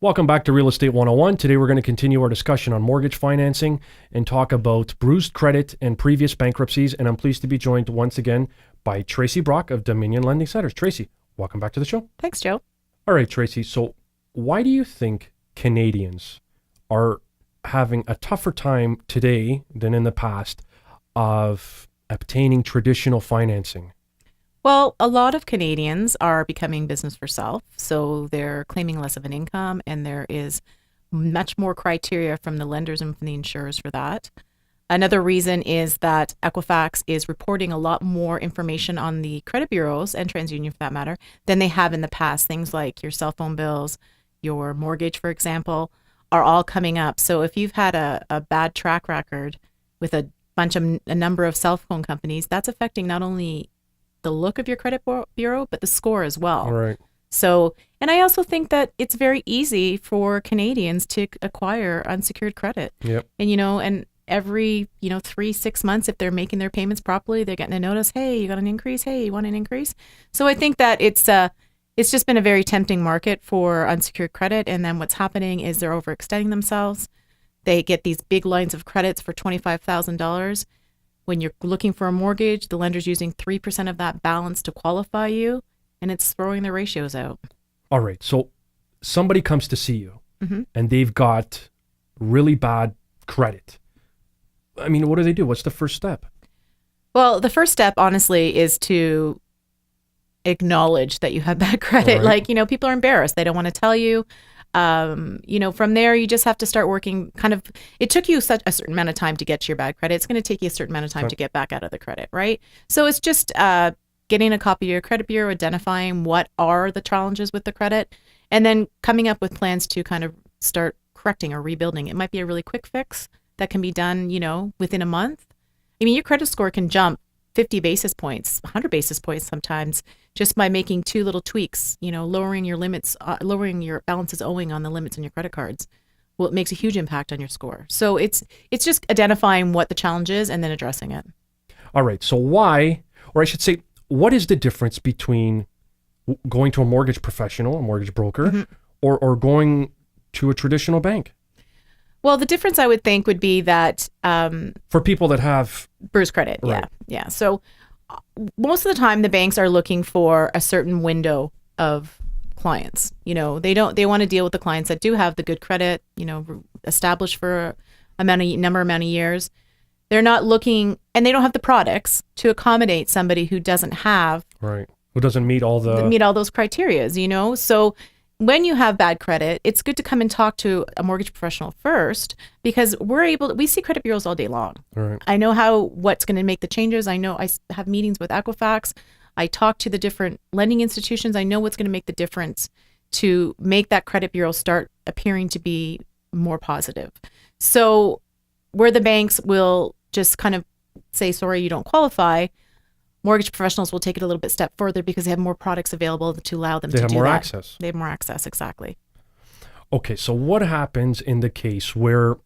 Welcome back to Real Estate 101. Today we're going to continue our discussion on mortgage financing and talk about bruised credit and previous bankruptcies. And I'm pleased to be joined once again by Tracey Brock of Dominion Lending Centers. Tracey, welcome back to the show. Thanks, Joe. All right, Tracey. So why do you think Canadians are having a tougher time today than in the past of obtaining traditional financing? Well, a lot of Canadians are becoming business for self, so they're claiming less of an income, and there is much more criteria from the lenders and from the insurers for that. Another reason is that Equifax is reporting a lot more information on the credit bureaus, and TransUnion for that matter, than they have in the past. Things like your cell phone bills, your mortgage, for example, are all coming up. So if you've had a bad track record with a number of cell phone companies, that's affecting not only the look of your credit bureau, but the score as well. All right. So, and I also think that it's very easy for Canadians to acquire unsecured credit. Yep. And, and every, 3-6 months, if they're making their payments properly, they're getting a notice, hey, you got an increase? Hey, you want an increase? So I think that it's just been a very tempting market for unsecured credit. And then what's happening is they're overextending themselves. They get these big lines of credits for $25,000. When you're looking for a mortgage, the lender's using 3% of that balance to qualify you, and it's throwing the ratios out. All right. So somebody comes to see you, and they've got really bad credit. I mean, what do they do? What's the first step? Well, the first step, honestly, is to acknowledge that you have bad credit. Right. Like, people are embarrassed. They don't want to tell you. From there, you just have to start working it took you such a certain amount of time to get to your bad credit. It's going to take you a certain amount of time to get back out of the credit, right? So it's just getting a copy of your credit bureau, identifying what are the challenges with the credit, and then coming up with plans to kind of start correcting or rebuilding. It might be a really quick fix that can be done, within a month. I mean, your credit score can jump 50 basis points, 100 basis points sometimes, just by making 2 little tweaks, lowering your limits, lowering your balances owing on the limits on your credit cards. Well, it makes a huge impact on your score. So it's just identifying what the challenge is and then addressing it. All right. So why, or I should say, what is the difference between going to a mortgage professional, a mortgage broker, or going to a traditional bank? Well, the difference I would think would be that for people that have bruised credit, right. yeah. So most of the time, the banks are looking for a certain window of clients. They want to deal with the clients that do have the good credit, established for a number amount of years. They're not looking, and they don't have the products to accommodate somebody who doesn't have who doesn't meet all those criteria. So when you have bad credit, it's good to come and talk to a mortgage professional first, because we see credit bureaus all day long. Right. I know what's going to make the changes. I know I have meetings with Equifax. I talk to the different lending institutions. I know what's going to make the difference to make that credit bureau start appearing to be more positive. So where the banks will just kind of say, sorry, you don't qualify, mortgage professionals will take it a little bit step further because they have more products available to allow them to do that. They have more access. They have more access, exactly. Okay, so what happens in the case where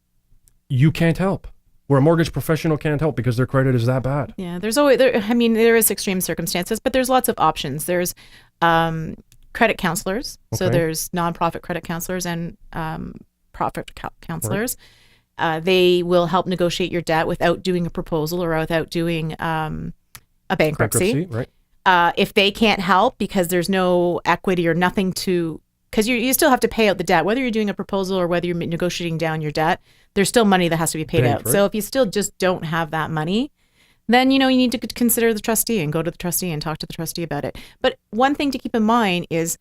you can't help? Where a mortgage professional can't help because their credit is that bad? Yeah, there is extreme circumstances, but there's lots of options. There's credit counselors. Okay. So there's nonprofit credit counselors and profit counselors. Right. They will help negotiate your debt without doing a proposal or without doing a bankruptcy. Right. If they can't help because there's no equity or nothing because you still have to pay out the debt, whether you're doing a proposal or whether you're negotiating down your debt, there's still money that has to be paid out. Right. So if you still just don't have that money, then, you need to consider the trustee and go to the trustee and talk to the trustee about it. But one thing to keep in mind is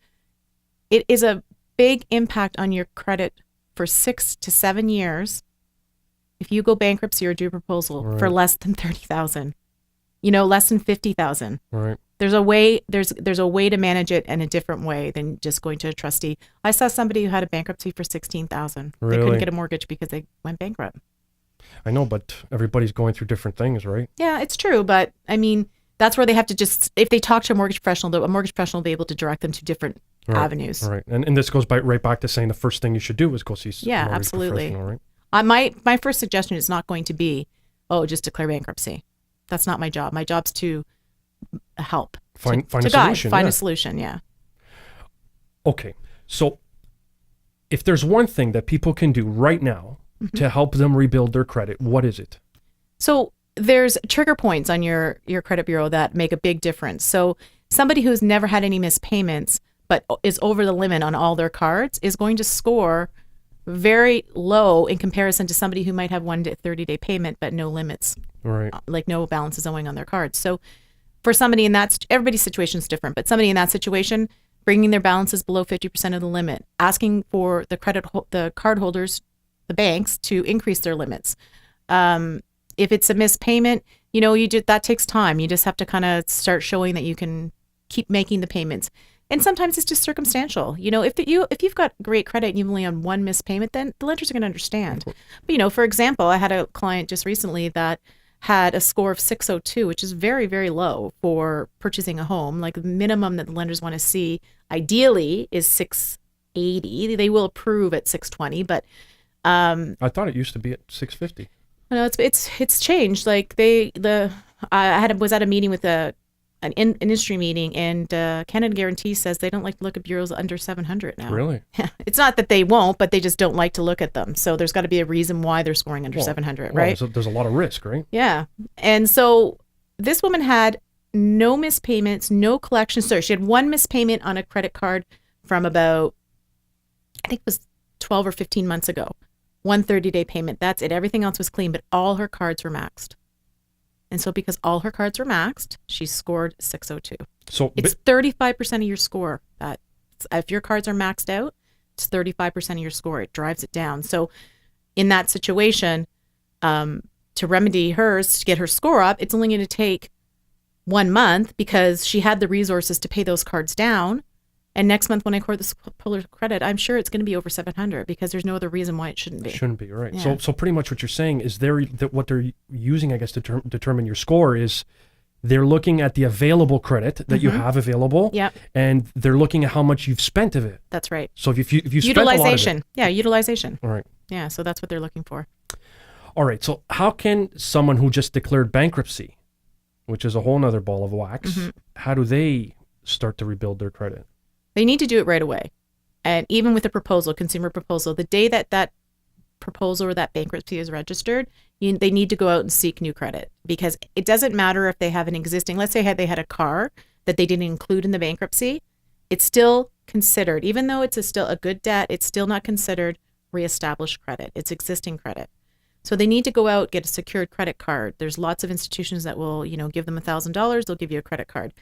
it is a big impact on your credit for 6 to 7 years if you go bankruptcy or do a proposal for less than $30,000. Less than $50,000. Right. There's a way to manage it in a different way than just going to a trustee. I saw somebody who had a bankruptcy for $16,000. Really? They couldn't get a mortgage because they went bankrupt. I know, but everybody's going through different things, right? Yeah, it's true. But I mean, that's where they have to just, if they talk to a mortgage professional, a mortgage professional will be able to direct them to different avenues. Right. And this goes right back to saying the first thing you should do is go see a mortgage absolutely. professional, right? My first suggestion is not going to be, just declare bankruptcy. That's not my job. My job's to help. Find a guide, solution. Find a solution, yeah. Okay. So if there's one thing that people can do right now to help them rebuild their credit, what is it? So there's trigger points on your credit bureau that make a big difference. So somebody who's never had any missed payments but is over the limit on all their cards is going to score very low in comparison to somebody who might have 1 to 30-day payment but no limits, right? Like no balances owing on their cards. So for somebody in that, everybody's situation is different, but somebody in that situation, bringing their balances below 50% of the limit, asking for the card holders, the banks, to increase their limits. If it's a missed payment, that takes time. You just have to kind of start showing that you can keep making the payments. And sometimes it's just circumstantial. If you've got great credit and you've only on one missed payment, then the lenders are going to understand. But, for example, I had a client just recently that had a score of 602, which is very, very low for purchasing a home. Like the minimum that the lenders want to see, ideally, is 680. They will approve at 620, but I thought it used to be at 650. No, it's changed. Like I was at a meeting with an industry meeting, and Canada Guarantee says they don't like to look at bureaus under 700 now. Really? It's not that they won't, but they just don't like to look at them. So there's got to be a reason why they're scoring under 700, right? There's a lot of risk, right? Yeah. And so this woman had no missed payments, no collections. Sorry, she had one missed payment on a credit card from about, I think it was 12 or 15 months ago. 1 30-day payment. That's it. Everything else was clean, but all her cards were maxed. And so because all her cards were maxed, she scored 602. So it's 35% of your score. If your cards are maxed out, it's 35% of your score. It drives it down. So in that situation, to remedy hers, to get her score up, it's only going to take 1 month because she had the resources to pay those cards down. And next month when I pull her credit, I'm sure it's going to be over 700 because there's no other reason why it shouldn't be. Shouldn't be, right. Yeah. So pretty much what you're saying is what they're using, I guess, to determine your score is they're looking at the available credit that you have available. Yep. And they're looking at how much you've spent of it. That's right. So if you spent utilization. a lot of it. Yeah, utilization. All right. Yeah, so that's what they're looking for. All right. So how can someone who just declared bankruptcy, which is a whole nother ball of wax, how do they start to rebuild their credit? They need to do it right away. And even with a proposal, consumer proposal, the day that proposal or that bankruptcy is registered, they need to go out and seek new credit because it doesn't matter if they have an existing, let's say they had a car that they didn't include in the bankruptcy, it's still considered, even though it's still a good debt, it's still not considered reestablished credit. It's existing credit. So they need to go out, get a secured credit card. There's lots of institutions that will, give them $1,000, they'll give you a credit card.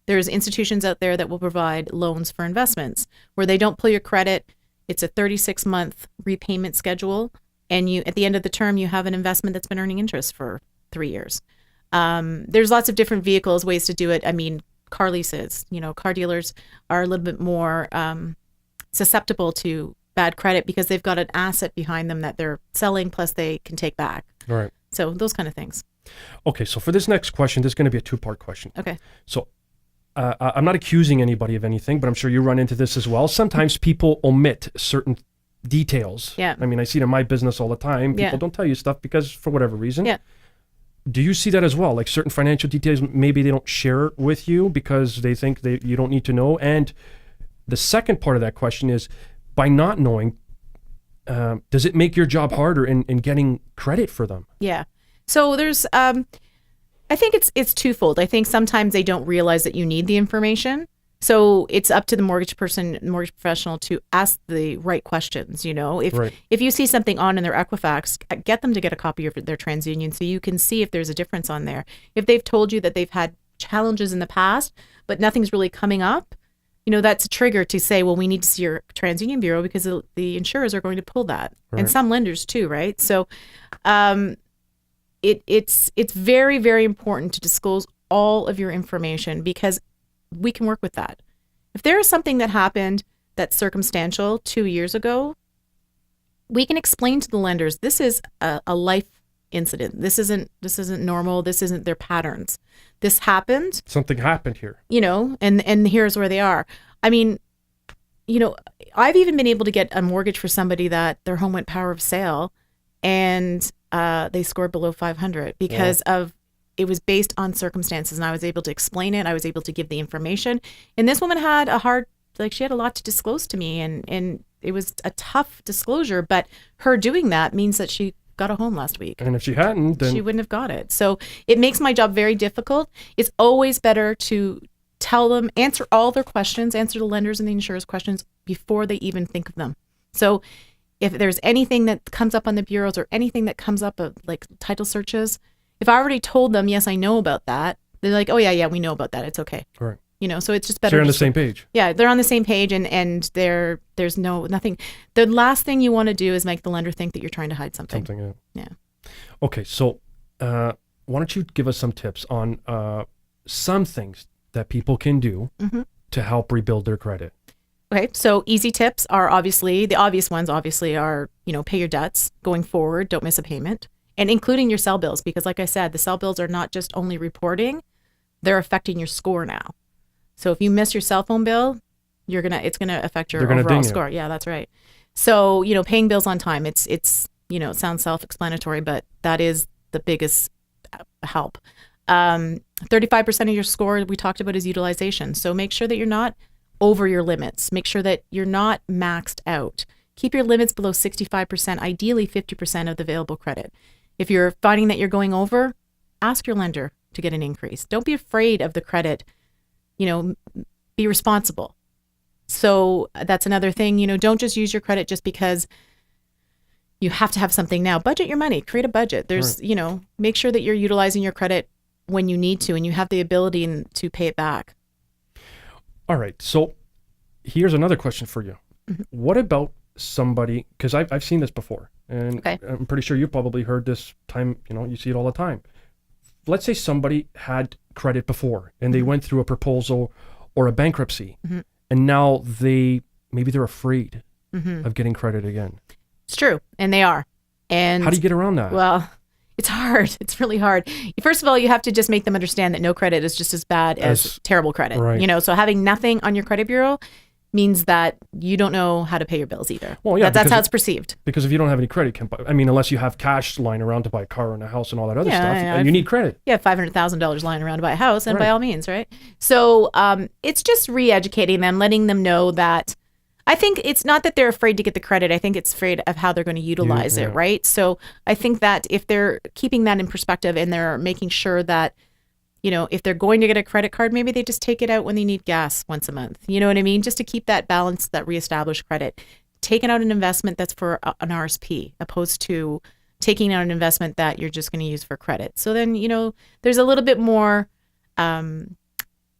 There's institutions out there that will provide loans for investments where they don't pull your credit. It's a 36-month repayment schedule. And at the end of the term, you have an investment that's been earning interest for 3 years. There's lots of different vehicles, ways to do it. I mean, car leases, car dealers are a little bit more susceptible to bad credit because they've got an asset behind them that they're selling, plus they can take back. All right. So those kind of things. Okay. So for this next question, this is going to be a 2-part question. Okay. So I'm not accusing anybody of anything, but I'm sure you run into this as well. Sometimes people omit certain details. Yeah. I mean, I see it in my business all the time. People don't tell you stuff because for whatever reason. Yeah. Do you see that as well? Like certain financial details, maybe they don't share it with you because they think you don't need to know. And the second part of that question is, by not knowing, does it make your job harder in getting credit for them? Yeah. So there's... I think it's twofold. I think sometimes they don't realize that you need the information. So it's up to the mortgage professional to ask the right questions. If you see something on in their Equifax, get them to get a copy of their TransUnion so you can see if there's a difference on there. If they've told you that they've had challenges in the past, but nothing's really coming up, that's a trigger to say, well, we need to see your TransUnion bureau because the insurers are going to pull that. Right. And some lenders too, right? So, It's very, very important to disclose all of your information because we can work with that. If there is something that happened that's circumstantial 2 years ago, we can explain to the lenders, this is a life incident. This isn't normal. This isn't their patterns. This happened, Something happened here. and here's where they are. I mean, I've even been able to get a mortgage for somebody that their home went power of sale, and they scored below 500 because of it was based on circumstances, and I was able to explain it. I was able to give the information, and this woman had she had a lot to disclose to me, and it was a tough disclosure, but her doing that means that she got a home last week. And if she hadn't, then she wouldn't have got it. So it makes my job very difficult. It's always better to tell them, answer all their questions, answer the lenders and the insurers' questions before they even think of them. So if there's anything that comes up on the bureaus or anything that comes up of like title searches, if I already told them, yes, I know about that, they're like, oh yeah, we know about that. It's okay. Right. So it's just better. So you're on the same page. Yeah, they're on the same page, and there's nothing. The last thing you want to do is make the lender think that you're trying to hide something. Yeah. Okay, so why don't you give us some tips on some things that people can do to help rebuild their credit? Okay, so easy tips are the obvious ones are, pay your debts going forward, don't miss a payment, and including your cell bills, because like I said, the cell bills are not just only reporting, they're affecting your score now. So if you miss your cell phone bill, it's gonna affect your overall score. Yeah, that's right. So, paying bills on time, it's it sounds self-explanatory, but that is the biggest help. 35% of your score we talked about is utilization. So make sure that you're not over your limits. Make sure that you're not maxed out. Keep your limits below 65%, ideally 50% of the available credit. If you're finding that you're going over, ask your lender to get an increase. Don't be afraid of the credit. Be responsible. So that's another thing, don't just use your credit just because you have to have something now. Budget your money, create a budget. There's, right. Make sure that you're utilizing your credit when you need to and you have the ability to pay it back. All right. So here's another question for you. Mm-hmm. What about somebody, because I've seen this before, and okay. I'm pretty sure you've probably heard this time, you see it all the time. Let's say somebody had credit before and they went through a proposal or a bankruptcy, and now maybe they're afraid of getting credit again. It's true, and they are. And how do you get around that? Well, it's hard. It's really hard. First of all, you have to just make them understand that no credit is just as bad as terrible credit. Right. So having nothing on your credit bureau means that you don't know how to pay your bills either. Well, yeah, that's how it's perceived. Because if you don't have any credit, unless you have cash lying around to buy a car and a house and all that other stuff, and you need credit. Yeah, $500,000 lying around to buy a house, and by all means, right? So it's just re-educating them, letting them know that. I think it's not that they're afraid to get the credit. I think it's afraid of how they're going to utilize it, right? So I think that if they're keeping that in perspective and they're making sure that, if they're going to get a credit card, maybe they just take it out when they need gas once a month. You know what I mean? Just to keep that balance, that reestablished credit. Taking out an investment that's for an RSP, opposed to taking out an investment that you're just going to use for credit. So then, there's a little bit more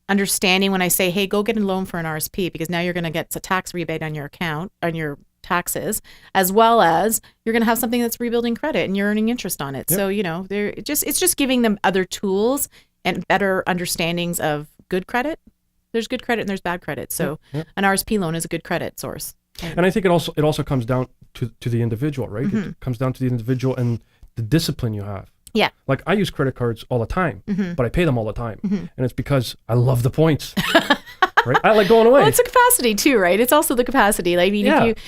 understanding when I say, hey, go get a loan for an RSP, because now you're going to get a tax rebate on your account, on your taxes, as well as you're going to have something that's rebuilding credit and you're earning interest on it. Yep. So, it's just giving them other tools and better understandings of good credit. There's good credit and there's bad credit. So an RSP loan is a good credit source. And I think it also comes down to the individual, right? It comes down to the individual and the discipline you have. Yeah. Like I use credit cards all the time, but I pay them all the time. And it's because I love the points. Right? I like going away. Well, it's the capacity too, right? It's also the capacity. Like,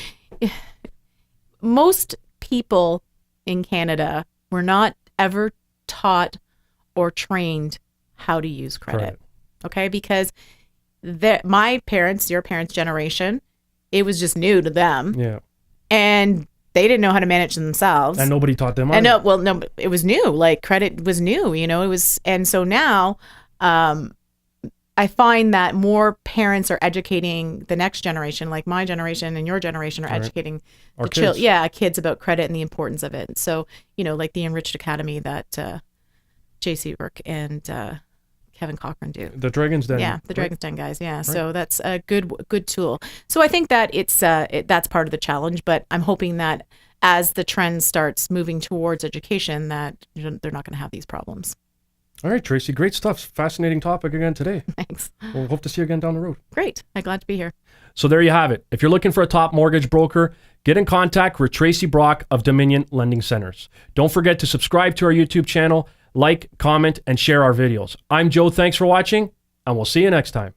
most people in Canada were not ever taught or trained how to use credit. Right. Okay? Because my parents, your parents' generation, it was just new to them. Yeah. And they didn't know how to manage themselves. And nobody taught them. And no, it was new. Like credit was new, it was, and so now, I find that more parents are educating the next generation, like my generation and your generation are educating our kids. Kids about credit and the importance of it. So, like the Enriched Academy that J.C. Burke and Kevin Cochran do. The Dragon's Den. Yeah, the Dragon's Den guys. Yeah, right. So that's a good tool. So I think that that's part of the challenge, but I'm hoping that as the trend starts moving towards education, that they're not going to have these problems. All right, Tracey, great stuff. Fascinating topic again today. Thanks. We'll hope to see you again down the road. Great. I'm glad to be here. So there you have it. If you're looking for a top mortgage broker, get in contact with Tracey Brock of Dominion Lending Centers. Don't forget to subscribe to our YouTube channel, like, comment, and share our videos. I'm Joe. Thanks for watching, and we'll see you next time.